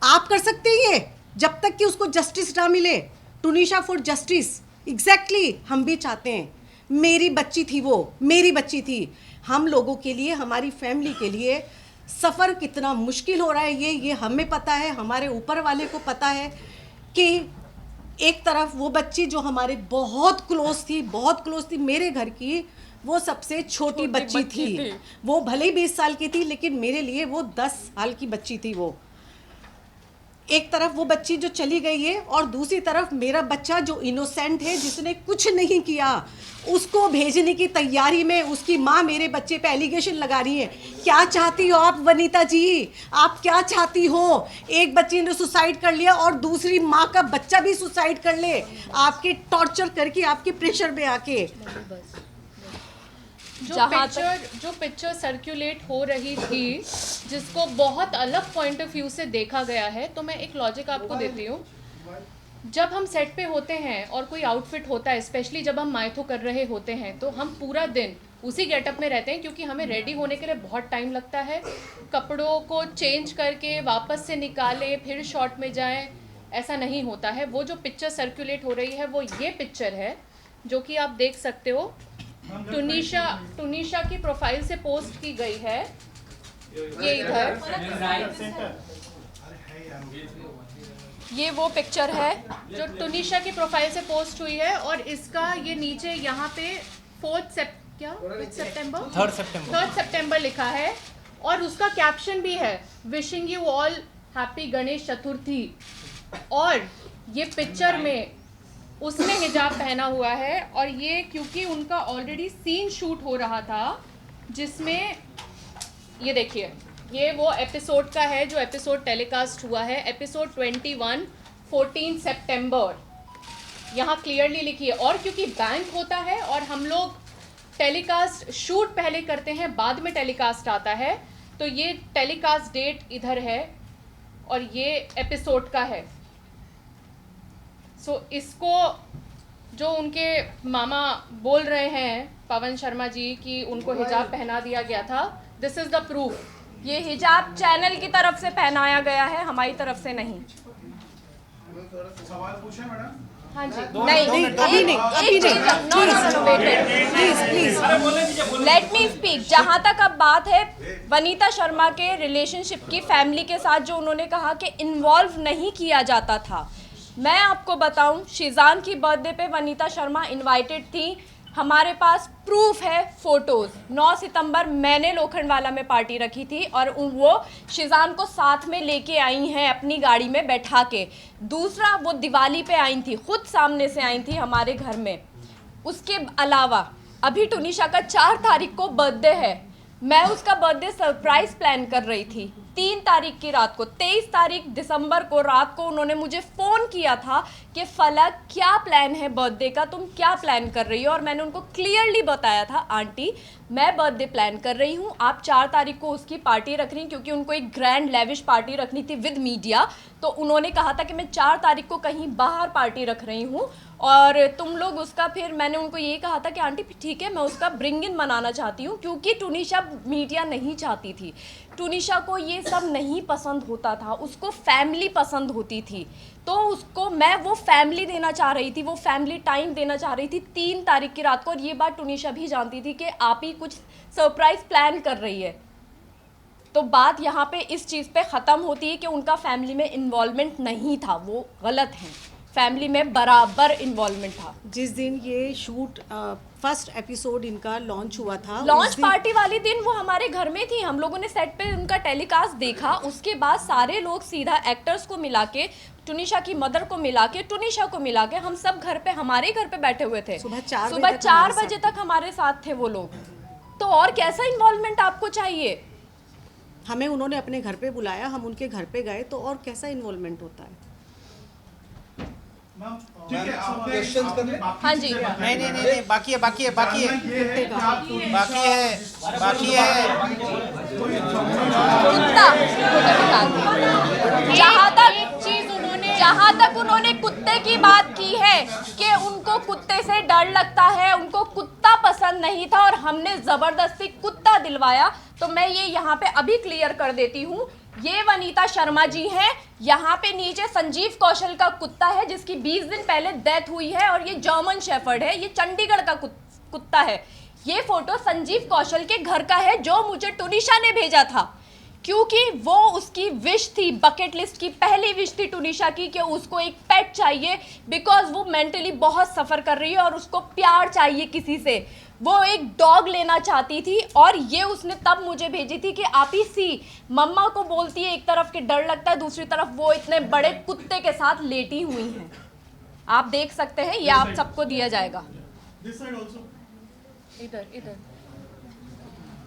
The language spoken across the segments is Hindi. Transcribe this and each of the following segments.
आप कर सकते हैं ये, जब तक कि उसको जस्टिस ना मिले। टुनिशा फॉर जस्टिस, एग्जैक्टली हम भी चाहते हैं। मेरी बच्ची थी वो, मेरी बच्ची थी। हम लोगों के लिए, हमारी फैमिली के लिए सफ़र कितना मुश्किल हो रहा है ये हमें पता है, हमारे ऊपर वाले को पता है कि एक तरफ वो बच्ची जो हमारे बहुत क्लोज थी मेरे घर की, वो सबसे छोटी बच्ची थी। वो भले ही 20 साल की थी, लेकिन मेरे लिए वो 10 साल की बच्ची थी। वो एक तरफ वो बच्ची जो चली गई है, और दूसरी तरफ मेरा बच्चा जो इनोसेंट है, जिसने कुछ नहीं किया, उसको भेजने की तैयारी में उसकी माँ मेरे बच्चे पे एलिगेशन लगा रही है। क्या चाहती हो आप वनीता जी? आप क्या चाहती हो? एक बच्ची ने सुसाइड कर लिया और दूसरी माँ का बच्चा भी सुसाइड कर ले, आपके टॉर्चर करके, आपके प्रेशर में आके। जो पिक्चर सर्कुलेट हो रही थी, जिसको बहुत अलग पॉइंट ऑफ व्यू से देखा गया है, तो मैं एक लॉजिक आपको देती हूँ। जब हम सेट पे होते हैं और कोई आउटफिट होता है, स्पेशली जब हम मायथो कर रहे होते हैं, तो हम पूरा दिन उसी गेटअप में रहते हैं, क्योंकि हमें रेडी होने के लिए बहुत टाइम लगता है। कपड़ों को चेंज करके वापस से निकालें, फिर शॉट में जाएं, ऐसा नहीं होता है। वो जो पिक्चर सर्कुलेट हो रही है, वो ये पिक्चर है जो कि आप देख सकते हो। टुनिशा की प्रोफाइल से पोस्ट की गई है, ये इधर। ये वो पिक्चर है जो टुनिशा की प्रोफाइल से पोस्ट हुई है, और इसका ये नीचे यहाँ पे 3 सितंबर लिखा है, और उसका कैप्शन भी है, wishing you all happy Ganesh Chaturthi. और ये पिक्चर में उसने हिजाब पहना हुआ है, और ये क्योंकि उनका ऑलरेडी सीन शूट हो रहा था, जिसमें ये देखिए, ये वो एपिसोड का है जो एपिसोड टेलीकास्ट हुआ है, एपिसोड 21 14 सितंबर, यहाँ क्लियरली लिखी है। और क्योंकि बैंक होता है और हम लोग टेलीकास्ट शूट पहले करते हैं, बाद में टेलीकास्ट आता है, तो ये टेलीकास्ट डेट इधर है और ये एपिसोड का है। सो इसको जो उनके मामा बोल रहे हैं, पवन शर्मा जी, कि उनको हिजाब पहना दिया गया था, दिस इज द प्रूफ। ये हिजाब चैनल की तरफ से पहनाया गया है, हमारी तरफ से नहीं। सवाल पूछे मैडम? हाँ जी। नहीं, अभी नहीं। Please let me speak. जहाँ तक अब बात है वनीता शर्मा के रिलेशनशिप की, फैमिली के साथ जो उन्होंने कहा कि इन्वॉल्व नहीं किया जाता था, मैं आपको बताऊं, शिजान की बर्थडे पे वनीता शर्मा इनवाइटेड थी। हमारे पास प्रूफ है, फोटोज़। 9 सितंबर मैंने लोखंडवाला में पार्टी रखी थी और वो शिजान को साथ में लेके आई हैं अपनी गाड़ी में बैठा के। दूसरा, वो दिवाली पे आई थी, खुद सामने से आई थी हमारे घर में। उसके अलावा अभी टुनिशा का 4 तारीख को बर्थडे है, मैं उसका बर्थडे सरप्राइज प्लान कर रही थी। 3 तारीख की रात को, 23 तारीख दिसंबर को रात को उन्होंने मुझे फ़ोन किया था कि फलक क्या प्लान है बर्थडे का, तुम क्या प्लान कर रही हो? और मैंने उनको क्लियरली बताया था, आंटी मैं बर्थडे प्लान कर रही हूँ, आप 4 तारीख को उसकी पार्टी रख रही हैं, क्योंकि उनको एक ग्रैंड लेविश पार्टी रखनी थी विद मीडिया। तो उन्होंने कहा था कि मैं 4 तारीख को कहीं बाहर पार्टी रख रही हूँ और तुम लोग उसका, फिर मैंने उनको ये कहा था कि आंटी ठीक है, मैं उसका ब्रिंग इन मनाना चाहती हूँ, क्योंकि टुनिशा मीडिया नहीं चाहती थी। टुनिशा को ये सब नहीं पसंद होता था, उसको फैमिली पसंद होती थी, तो उसको मैं वो फैमिली देना चाह रही थी, वो फैमिली टाइम देना चाह रही थी 3 तारीख की रात को। और ये बात टुनिशा भी जानती थी कि आप ही कुछ सरप्राइज प्लान कर रही है। तो बात यहाँ पे इस चीज़ पे ख़त्म होती है कि उनका फैमिली में इन्वॉल्वमेंट नहीं था, वो गलत हैं। फैमिली में बराबर इन्वॉल्वमेंट था। जिस दिन ये शूट फर्स्ट एपिसोड इनका लॉन्च हुआ था, लॉन्च पार्टी वाले दिन वो हमारे घर में थी, हम लोगों ने सेट पे उनका टेलीकास्ट देखा। उसके बाद सारे लोग सीधा एक्टर्स को मिला के, टुनिशा की मदर को मिला के, टुनिशा को मिला के, हम सब घर पे, हमारे घर पे बैठे हुए थे। सुबह 4 बजे तक हमारे साथ थे वो लोग। तो और कैसा इन्वॉल्वमेंट आपको चाहिए? हमें उन्होंने अपने घर पे बुलाया, हम उनके घर पे गए, तो और कैसा इन्वॉल्वमेंट होता है? ठीक है, आपने हाँ जी। नहीं, बाकी है जहाँ तक उन्होंने कुत्ते की बात की है कि उनको कुत्ते से डर लगता है, उनको कुत्ता पसंद नहीं था और हमने ज़बरदस्ती कुत्ता दिलवाया, तो मैं ये यहाँ पे अभी क्लियर कर देती हूँ ये वनीता शर्मा जी हैं। यहाँ पे नीचे संजीव कौशल का कुत्ता है जिसकी 20 दिन पहले डेथ हुई है, और ये जर्मन शेफर्ड है, ये चंडीगढ़ का कुत्ता है। ये फोटो संजीव कौशल के घर का है जो मुझे टुनिशा ने भेजा था, क्योंकि वो उसकी विश थी, बकेट लिस्ट की पहली विश थी टुनिशा की कि उसको एक पेट चाहिए, बिकॉज वो मेंटली बहुत सफ़र कर रही है और उसको प्यार चाहिए किसी से। वो एक डॉग लेना चाहती थी, और ये उसने तब मुझे भेजी थी कि आप ही सी मम्मा को बोलती है, एक तरफ के डर लगता है, दूसरी तरफ वो इतने बड़े कुत्ते के साथ लेटी हुई हैं। आप देख सकते हैं, ये आप सबको दिया जाएगा। इधर इधर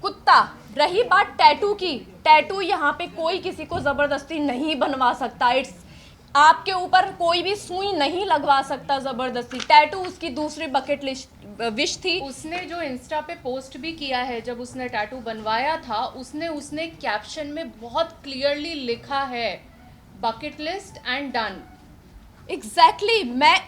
कुत्ता। रही बात टैटू की, टैटू यहाँ पे कोई किसी को जबरदस्ती नहीं बनवा सकता। इट्स आपके ऊपर कोई भी सुई नहीं लगवा सकता जबरदस्ती। टैटू उसकी दूसरी बकेट लिस्ट विश थी। उसने जो इंस्टा पे पोस्ट भी किया है, जब उसने टैटू बनवाया था, उसने कैप्शन में बहुत क्लियरली लिखा है bucket list and done. Exactly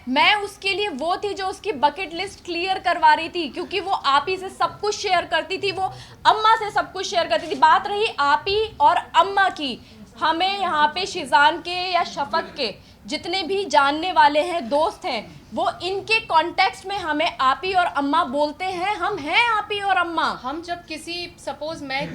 मैं उसके लिए वो थी जो उसकी बकेट लिस्ट क्लियर करवा रही थी, क्योंकि वो आप ही से सब कुछ शेयर करती थी, वो अम्मा से सब कुछ शेयर करती थी। बात रही आप ही और अम्मा की, हमें यहाँ पे शिजान के या शफक के जितने भी जानने वाले हैं, दोस्त हैं, वो इनके कॉन्टेक्स्ट में हमें आप ही और अम्मा बोलते हैं। हम हैं आप ही और अम्मा। हम जब सपोज मैं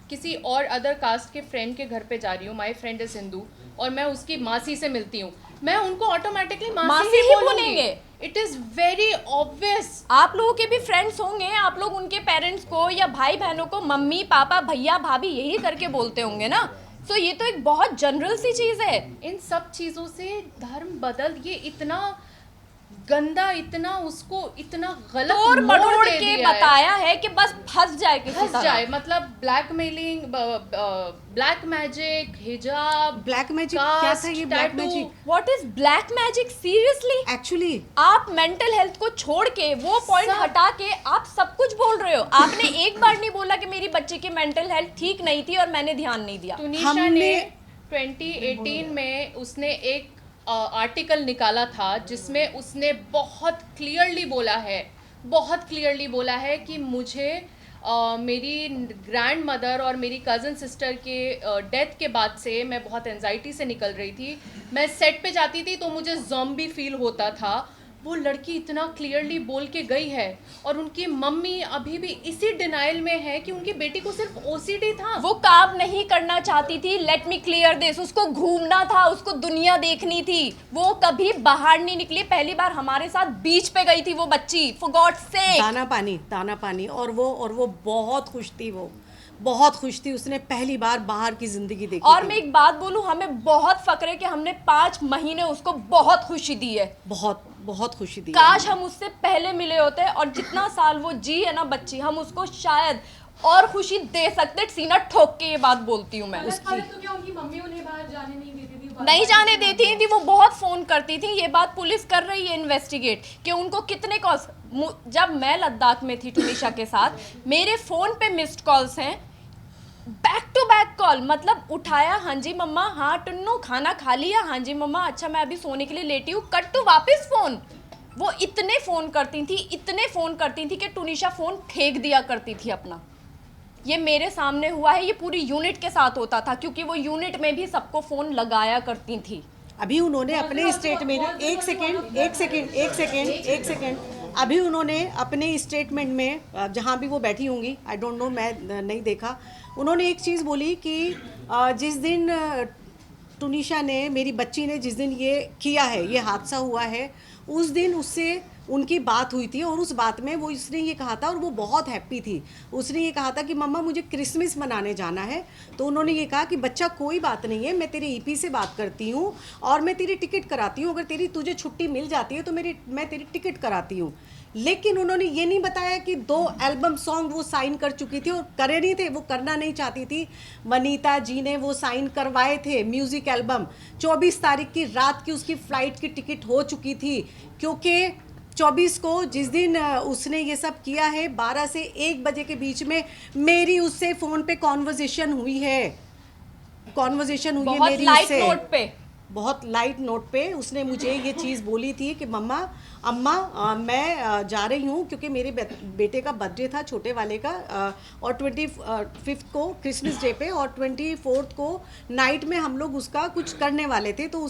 किसी और अदर कास्ट के फ्रेंड के घर पे जा रही हूँ, माय फ्रेंड इज हिंदू, और मैं उसकी मासी से मिलती हूँ, मैं उनको ऑटोमेटिकली मासी ही बोलेंगे। It is very obvious. आप लोगों के भी फ्रेंड्स होंगे, आप लोग उनके पेरेंट्स को या भाई बहनों को मम्मी पापा भैया भाभी यही करके बोलते होंगे ना। तो ये तो एक बहुत जनरल सी चीज है। इन सब चीजों से धर्म बदल, ये इतना गंदा, इतना उसको इतना गलत तोड़ मोड़ मरोड़ दे के दिया बताया है कि बस फंस जाए किसी फंस तरह। जाए। मतलब ब्लैकमेलिंग, ब्लैक मैजिक, हिजाब, ब्लैक मैजिक क्या था ये? Black tattoo। Magic what is black magic? Seriously actually आप मेंटल हेल्थ को छोड़ के, वो पॉइंट सब। हटा के आप सब कुछ बोल रहे हो। आपने एक बार नहीं बोला कि मेरी बच्ची की मेंटल हेल्थ ठीक नहीं थी और मैंने ध्यान नहीं दिया। तुनिशा ने हमने 2018 में उसने एक आर्टिकल निकाला था जिसमें उसने बहुत क्लियरली बोला है कि मुझे मेरी ग्रैंड मदर और मेरी कज़न सिस्टर के डेथ के बाद से मैं बहुत एंजाइटी से निकल रही थी। मैं सेट पे जाती थी तो मुझे ज़ॉम्बी फील होता था। वो लड़की इतना क्लियरली बोल के गई है, और उनकी मम्मी अभी भी इसी डिनाइल में है कि उनकी बेटी को सिर्फ ओसीडी था। वो काम नहीं करना चाहती थी। Let me clear this. उसको घूमना था, उसको दुनिया देखनी थी। वो कभी बाहर नहीं निकली। पहली बार हमारे साथ बीच पे गई थी वो बच्ची, फॉर गॉड्स सेक। दाना पानी और वो बहुत खुश थी, वो बहुत खुश थी। उसने पहली बार बाहर की जिंदगी देखी और थी। मैं एक बात बोलूं, हमें बहुत फक्र है कि हमने 5 महीने उसको बहुत खुशी दी है। बहुत खुशी दी। काश हम उससे पहले मिले होते, और जितना साल वो जी है ना बच्ची, हम उसको शायद और खुशी दे सकते। सीना ठोक के ये बात बोलती हूँ मैं। उसकी तो क्या उनकी मम्मी उन्हें बाहर जाने नहीं देती थी? नहीं जाने देती थी, वो बहुत फोन करती थी। ये बात पुलिस कर रही है इन्वेस्टिगेट कि उनको कितने कॉल्स। जब मैं लद्दाख में थी टुनिशा के साथ, मेरे फोन पे मिस्ड कॉल्स हैं, बैक टू बैक कॉल। मतलब उठाया, हाँ जी मम्मा, हाँ टुन्नू खाना खा लिया, हाँ जी मम्मा, अच्छा मैं अभी सोने के लिए लेटी हूँ, कट टू वापस फोन। वो इतने फ़ोन करती थी कि टुनिशा फ़ोन फेंक दिया करती थी अपना। ये मेरे सामने हुआ है, ये पूरी यूनिट के साथ होता था, क्योंकि वो यूनिट में भी सबको फ़ोन लगाया करती थी। अभी उन्होंने अपने स्टेटमेंट एक सेकेंड अभी उन्होंने अपने स्टेटमेंट में, जहाँ भी वो बैठी होंगी, आई डोंट नो, मैं नहीं देखा, उन्होंने एक चीज़ बोली कि जिस दिन टुनिशा ने, मेरी बच्ची ने जिस दिन ये किया है, ये हादसा हुआ है, उस दिन उससे उनकी बात हुई थी, और उस बात में वो उसने ये कहा था, और वो बहुत हैप्पी थी। उसने ये कहा था कि मम्मा मुझे क्रिसमस मनाने जाना है। तो उन्होंने ये कहा कि बच्चा कोई बात नहीं है, मैं तेरे ईपी से बात करती हूँ और मैं तेरी टिकट कराती हूँ, अगर तुझे छुट्टी मिल जाती है तो मैं तेरी टिकट कराती हूँ। लेकिन उन्होंने ये नहीं बताया कि 2 एल्बम सॉन्ग वो साइन कर चुकी थी और करे नहीं थे, वो करना नहीं चाहती थी। वनीता जी ने वो साइन करवाए थे म्यूज़िक एल्बम। 24 तारीख की रात की उसकी फ़्लाइट की टिकट हो चुकी थी, क्योंकि 24 को जिस दिन उसने ये सब किया है, 12 से 1 बजे के बीच में मेरी उससे फ़ोन पे कॉन्वर्जेशन हुई है बहुत मेरी लाइट उससे। नोट पे। बहुत लाइट नोट पे उसने मुझे ये चीज़ बोली थी कि अम्मा मैं जा रही हूँ क्योंकि मेरे बेटे का बर्थडे था, छोटे वाले का, और 25 को क्रिसमस डे पे और 24 को नाइट में हम लोग उसका कुछ करने वाले थे। तो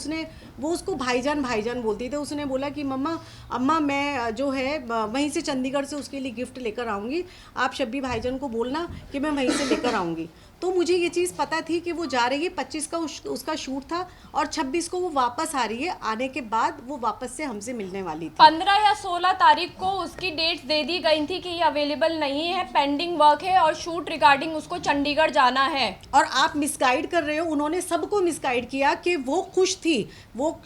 वो उसको भाईजान भाईजान बोलती थी। उसने बोला कि अम्मा मैं जो है वहीं से चंडीगढ़ से उसके लिए गिफ्ट लेकर आऊँगी, आप शब्बी भाईजान को बोलना कि मैं वहीं से लेकर आऊँगी। तो मुझे ये चीज़ पता थी कि वो जा रही है, 25 का उसका शूट था और 26 को वो वापस आ रही है। आने के बाद वो वापस से हमसे मिलने वाली थी। 15 या 16 तारीख को उसकी डेट्स दे दी गई थी कि ये अवेलेबल नहीं है, पेंडिंग वर्क है और शूट रिगार्डिंग उसको चंडीगढ़ जाना है। और आप मिसगाइड कर रहे हो, उन्होंने सबको मिसगाइड किया कि वो खुश थी, वो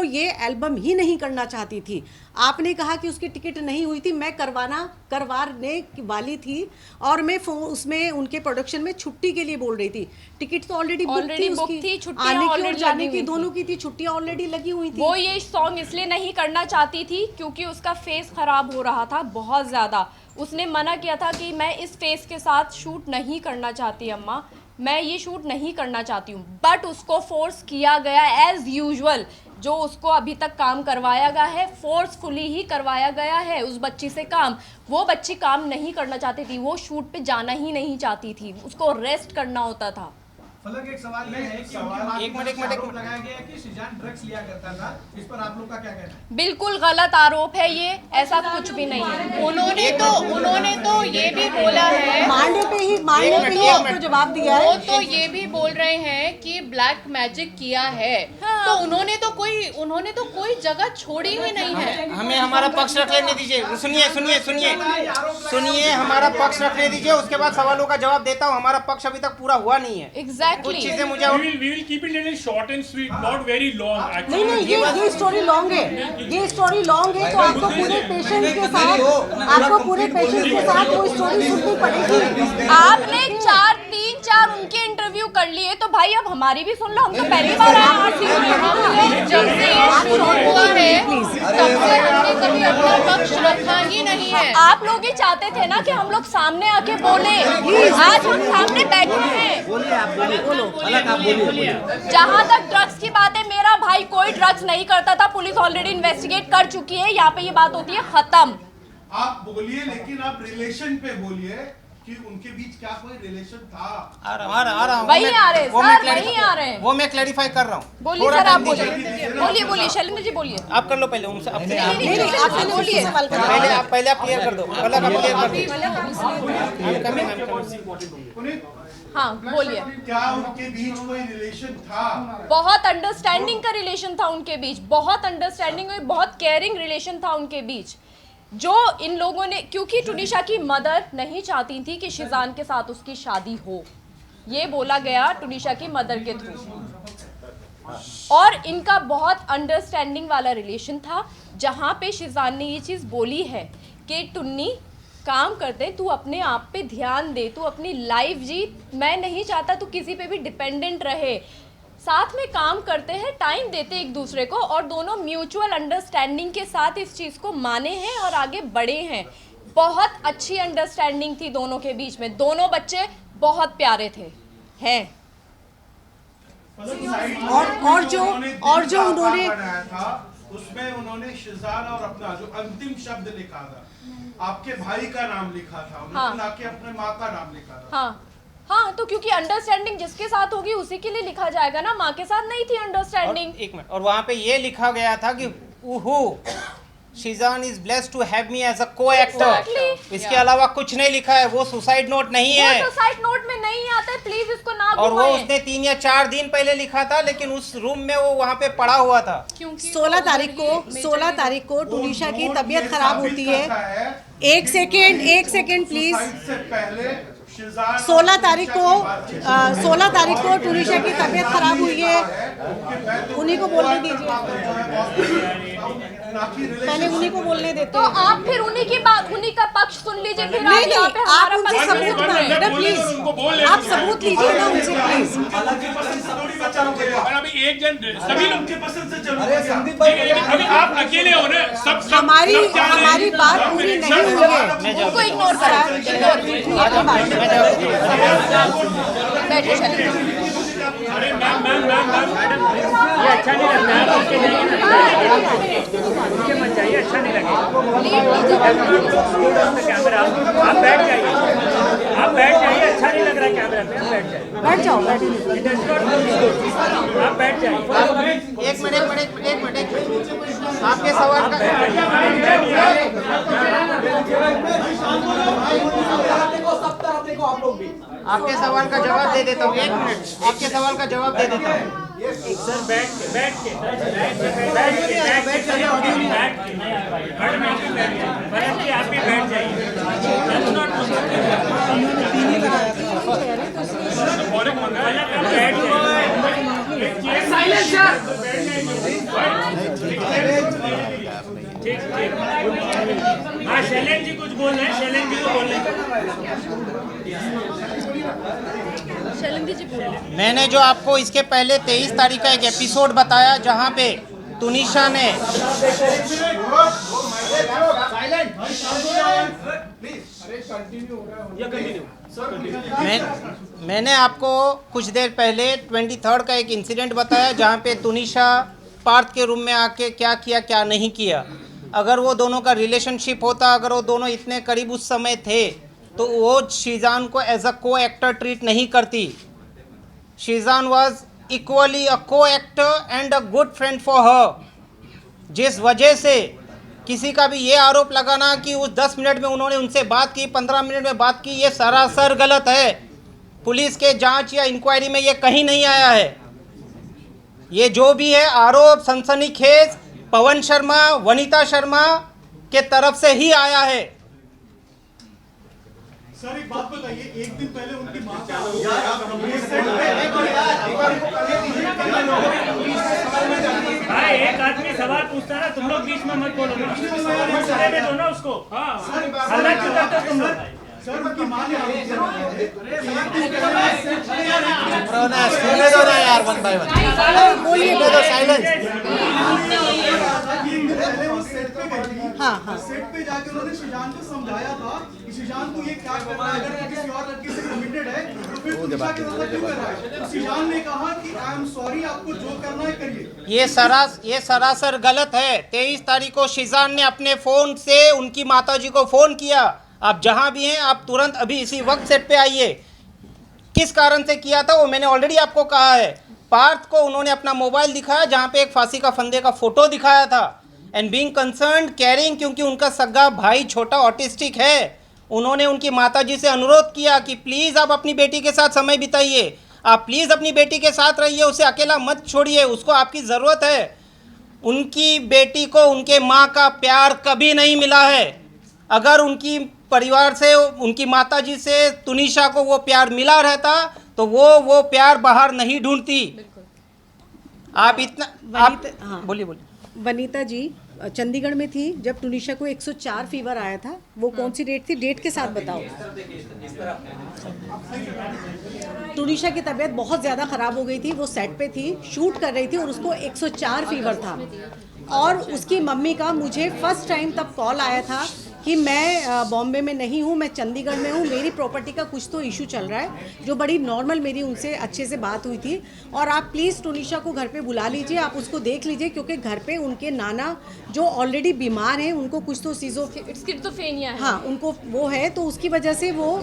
ये एल्बम ही नहीं करना चाहती थी। आपने कहा कि उसकी टिकट नहीं हुई थी, मैं करवाने वाली थी और मैं उसमें उनके प्रोडक्शन में छुट्टी के लिए बोल रही थी। टिकट तो ऑलरेडी बुक थी उसकी, छुट्टियां आने की और ऑलरेडी जाने की दोनों की थी, छुट्टियां ऑलरेडी लगी हुई थी। वो ये सॉन्ग इसलिए नहीं करना चाहती थी क्योंकि उसका फेस खराब हो रहा था बहुत ज़्यादा। उसने मना किया था कि मैं इस फेस के साथ शूट नहीं करना चाहती अम्मा, मैं ये शूट नहीं करना चाहती हूँ। बट उसको फोर्स किया गया एज यूजुअल, जो उसको अभी तक काम करवाया गया है फोर्सफुली ही करवाया गया है उस बच्ची से काम। वो बच्ची काम नहीं करना चाहती थी, वो शूट पे जाना ही नहीं चाहती थी, उसको रेस्ट करना होता था। फलक एक सवाल ये है कि एक मिनट लगाया गया है कि शिजान ड्रग्स लिया करता था, इस पर आप लोग का क्या कहना है? बिल्कुल गलत आरोप है ये, ऐसा कुछ भी नहीं है। उन्होंने तो ये भी बोला है, मांडे पे ही आपको जवाब दिया है। वो तो ये भी बोल रहे हैं कि ब्लैक मैजिक किया है। हाँ। तो उन्होंने तो कोई जगह छोड़ी ही नहीं है। हमें हमारा पक्ष रख लेने दीजिए। सुनिए हमारा पक्ष रखने दीजिए, उसके बाद सवालों का जवाब देता हूँ। हमारा पक्ष अभी तक पूरा हुआ नहीं है। कुछ चीजें मुझे we will keep it little short and sweet, not very long actually. नहीं, ये स्टोरी लॉन्ग है, ये स्टोरी लॉन्ग है। तो आपको पूरे पेशेंस के साथ वो स्टोरी सुननी पड़ेगी। आपने 3-4 उनके इंटरव्यू कर लिए, तो भाई अब हमारी भी सुन लो। हम तो पहली बार आए जब से ये शुरू हुआ है तब से हमने कभी अपना पक्ष रखा ही नहीं है। आप लोग ही चाहते थे ना कि हम लोग सामने आके बोले, आज हम सामने बैठे हैं। जहाँ तक ड्रग्स की बात है, मेरा भाई कोई ड्रग्स नहीं करता था, पुलिस ऑलरेडी इन्वेस्टिगेट कर चुकी है। यहाँ पे ये बात होती है खत्म। आप बोलिए, लेकिन आप रिलेशन पे बोलिए कि उनके बीच क्या कोई रिलेशन था। आ रहा हूँ। वही आ रहे हैं सर, वही आ रहे हैं। वो मैं क्लैरिफाई कर रहा हूँ। बोलिए सर, आप बोलिए शैलेंद्र जी बोलिए। आप कर लो पहले उनसे। आप बोलिए। पहले आप क्लियर कर दो। हाँ बोलिए। क्या उनके बीच कोई रिलेशन था? बहुत अंडरस्टैंडिंग का रिलेशन था उनके बीच, बहुत अंडरस्टैंडिंग और बहुत केयरिंग रिलेशन था उनके बीच, जो इन लोगों ने, क्योंकि टुनिशा की मदर नहीं चाहती थी कि शिजान के साथ उसकी शादी हो, ये बोला गया टुनिशा की मदर के थ्रू। और इनका बहुत अंडरस्टैंडिंग वाला रिलेशन था, जहाँ पे शिजान ने ये चीज़ बोली है कि टुन्नी काम करते, तू अपने आप पे ध्यान दे, तू अपनी लाइफ जी, मैं नहीं चाहता तू किसी पे भी डिपेंडेंट रहे, साथ में काम करते हैं, टाइम देते एक दूसरे को, और दोनों म्यूचुअल अंडरस्टैंडिंग के साथ इस चीज़ को माने हैं और आगे बढ़े हैं। बहुत अच्छी अंडरस्टैंडिंग थी दोनों के बीच में, दोनों बच्चे बहुत प्यारे थे हैं। और जो उन्होंने बनाया था उसमें उन्होंने शिजान और अपना जो अंतिम शब्द लिखा था, आपके भाई का नाम लिखा था, उन्होंने ना कि अपने माँ का नाम लिखा था। हाँ, तो क्योंकि अंडरस्टैंडिंग जिसके साथ होगी उसी के लिए लिखा जाएगा ना, माँ के साथ नहीं थी अंडरस्टैंडिंग। एक मिनट, और वहाँ पे ये लिखा गया था कि Sheezan is blessed to have me as a co-actor. इसके अलावा कुछ नहीं लिखा है। वो सुसाइड नोट नहीं है, वो सुसाइड नोट में नहीं आता है, प्लीज इसको ना और वो घुमाएं। उसने 3 या 4 दिन पहले लिखा था, लेकिन उस रूम में वो वहाँ पे पड़ा हुआ था। 16 तारीख को टुनिशा की तबीयत खराब होती है। एक सेकेंड प्लीज। 16 तारीख को टुनिशा की तबीयत खराब हुई है, उन्हीं को बोलने दीजिए, पहले उन्हीं को बोलने देते। तो आप फिर उन्हीं का पक्ष सुन लीजिए, फिर नहीं, यहाँ पे आप हमारा उनसे पक्ष सबूत मांगिए ना प्लीज, आप सबूत लीजिए ना उनसे प्लीज। अभी एक जन सभी लोग उनके पसंद से चलो। अभी आप अकेले हो ना, सब हमारी बात पूरी नहीं हुई है, उनको इग्नोर करा, बैठे अरे मैम अच्छा नहीं लगता है, आप उसके जाइए ना, उसके मत जाइए, अच्छा नहीं लगेगा। कैमरा आप बैठ जाइए, आप बैठ जाइए, अच्छा नहीं लग रहा है कैमरा पे, आप बैठ जाइए, बैठ जाओ। आप बैठ जाइए। एक मिनट आपके सवाल का आपके सवाल का जवाब दे देता हूँ। एक मिनट, आपके सवाल का जवाब दे देता हूँ। सर बैठ के आप भी बैठ जाइए। हाँ शैलेंद्र जी कुछ बोल रहे हैं, शैलेंद्र जी को बोल रहे हैं। मैंने जो आपको इसके पहले 23 तारीख का एक एपिसोड बताया जहां पे तुनिशा ने मैंने आपको कुछ देर पहले 23 का एक इंसिडेंट बताया जहां पे तुनिशा पार्थ के रूम में आके क्या किया क्या नहीं किया। अगर वो दोनों का रिलेशनशिप होता, अगर वो दोनों इतने करीब उस समय थे तो वो शीजान को एज अ को एक्टर ट्रीट नहीं करती। शीजान वॉज इक्वली अ को actor and a good friend for her. जिस वजह से किसी का भी ये आरोप लगाना कि उस 10 मिनट में उन्होंने उनसे बात की, 15 मिनट में बात की, ये सरासर गलत है। पुलिस के जांच या इंक्वायरी में ये कहीं नहीं आया है। ये जो भी है आरोप सनसनीखेज पवन शर्मा, वनीता शर्मा के तरफ से ही आया है। सर एक बात बताइए, एक दिन पहले उनकी मां का हाँ एक आदमी सवाल पूछता है ना, तुम लोग बीच में मत बोलो ना, पूछने दो ना उसको। हल्ला क्यों करते हो तुम लोग? सर उनकी मां ने सुनने दो ना यार, वन बाय वन बोलिए, दो साइलेंस। हाँ सेट पे जाकर उन्होंने शीजान को समझाया था कि शीजान को ये क्या कर रहा है, अगर वो किसी और लड़की से कमिटेड है तो फिर तुनिशा के साथ क्यों कर रहा है। तो शीजान ने कहा कि आई एम सॉरी, आपको जो करना है करिए। ये सरासर गलत है। 23 तारीख को शीजान ने अपने फ़ोन से उनकी माताजी को फ़ोन किया, आप जहां भी हैं आप तुरंत अभी इसी वक्त सेट पे आइए। किस कारण से किया था वो मैंने ऑलरेडी आपको कहा है। पार्थ को उन्होंने अपना मोबाइल दिखाया जहां पे एक फांसी का फंदे का फोटो दिखाया था। एंड बीइंग कंसर्न्ड केयरिंग, क्योंकि उनका सगा भाई छोटा ऑटिस्टिक है, उन्होंने उनकी माताजी से अनुरोध किया कि प्लीज़ आप अपनी बेटी के साथ समय बिताइए, आप प्लीज़ अपनी बेटी के साथ रहिए, उसे अकेला मत छोड़िए, उसको आपकी ज़रूरत है। उनकी बेटी को उनके माँ का प्यार कभी नहीं मिला है। अगर उनकी परिवार से, उनकी माताजी से तुनिशा को वो प्यार मिला रहता तो वो प्यार बाहर नहीं ढूंढती। आप इतना आप हाँ। बोलिए। वनीता जी चंडीगढ़ में थी जब तुनिशा को 104 फीवर आया था। वो कौन सी डेट थी? डेट के साथ बताओ। तुनिशा की तबीयत बहुत ज़्यादा ख़राब हो गई थी, वो सेट पे थी, शूट कर रही थी और उसको 104 फीवर था। और उसकी मम्मी का मुझे फर्स्ट टाइम तब कॉल आया था कि मैं बॉम्बे में नहीं हूँ, मैं चंडीगढ़ में हूँ, मेरी प्रॉपर्टी का कुछ तो इशू चल रहा है, जो बड़ी नॉर्मल मेरी उनसे अच्छे से बात हुई थी। और आप प्लीज़ तुनिशा को घर पे बुला लीजिए, आप उसको देख लीजिए, क्योंकि घर पे उनके नाना जो ऑलरेडी बीमार हैं, उनको कुछ तो स्किज़ोफ्रेनिया है। हाँ, उनको वो है, तो उसकी वजह से वो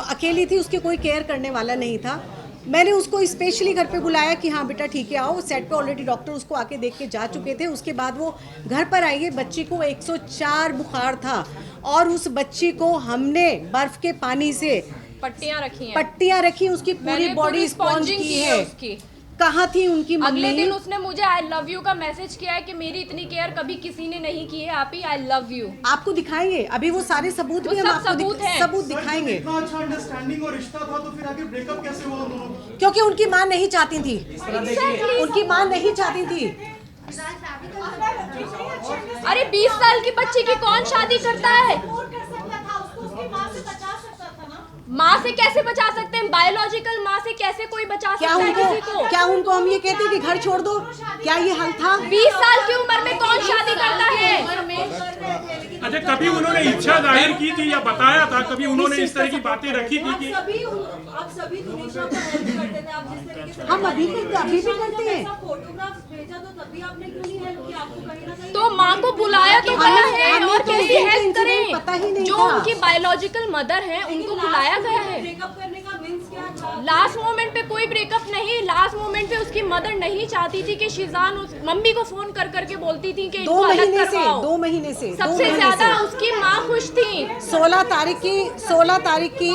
अकेली थी, उसकी कोई केयर करने वाला नहीं था। मैंने उसको स्पेशली घर पे बुलाया कि हाँ बेटा ठीक है आओ। सेट पे ऑलरेडी डॉक्टर उसको आके देख के जा चुके थे। उसके बाद वो घर पर आई है। बच्ची को 104 बुखार था और उस बच्ची को हमने बर्फ़ के पानी से पट्टियाँ रखी, उसकी पूरी बॉडी स्पॉन्ज की है। उसकी कहाँ थी उनकी मम्मी? अगले दिन उसने मुझे आई लव यू का मैसेज किया है कि मेरी इतनी केयर कभी किसी ने नहीं की है, आप ही आई लव यू। आपको दिखाएंगे अभी वो सारे सबूत भी हम आपको सबूत दिखाएंगे। इतना अच्छा अंडरस्टैंडिंग और रिश्ता था तो फिर आगे ब्रेकअप कैसे हुआ दोनों? क्योंकि उनकी माँ नहीं चाहती थी। उनकी माँ नहीं चाहती थी। अरे 20 साल की बच्ची की कौन शादी करता है? माँ से कैसे बचा सकते हैं? बायोलॉजिकल माँ से कैसे कोई बचा सकता है किसी को? क्या उनको हम ये कहते कि घर छोड़ दो? क्या ये हल था? 20 साल की उम्र में कौन शादी करता है? अच्छा, कभी उन्होंने इच्छा जाहिर की थी या बताया था? कभी उन्होंने इस तरह की बातें रखी थी कि आप सभी तुनिशा को हेल्प करते थे, आप जिस तरीके से हम अभी भी करते हैं। फोटोग्राफ्स भेजा तो तभी आपने क्यों नहीं हेल्प किया? आपको कहीं ना कहीं तो माँ को बुलाया तो गया है, हमें और तो कैसी ये हेल्प इंसिडेंट पता ही करें? नहीं जो था। उनकी बायोलॉजिकल मदर है उनको बुलाया गया है। ब्रेकअप करने का मीन्स क्या था? लास्ट मोमेंट पे कोई ब्रेकअप नहीं, लास्ट मोमेंट पे उसकी मदर नहीं चाहती थी कि शिजान उस मम्मी को फोन कर करके बोलती थी कि इनको अलग करवाओ। 2 महीने से सबसे ज्यादा उसकी माँ खुश थी। 16 तारीख की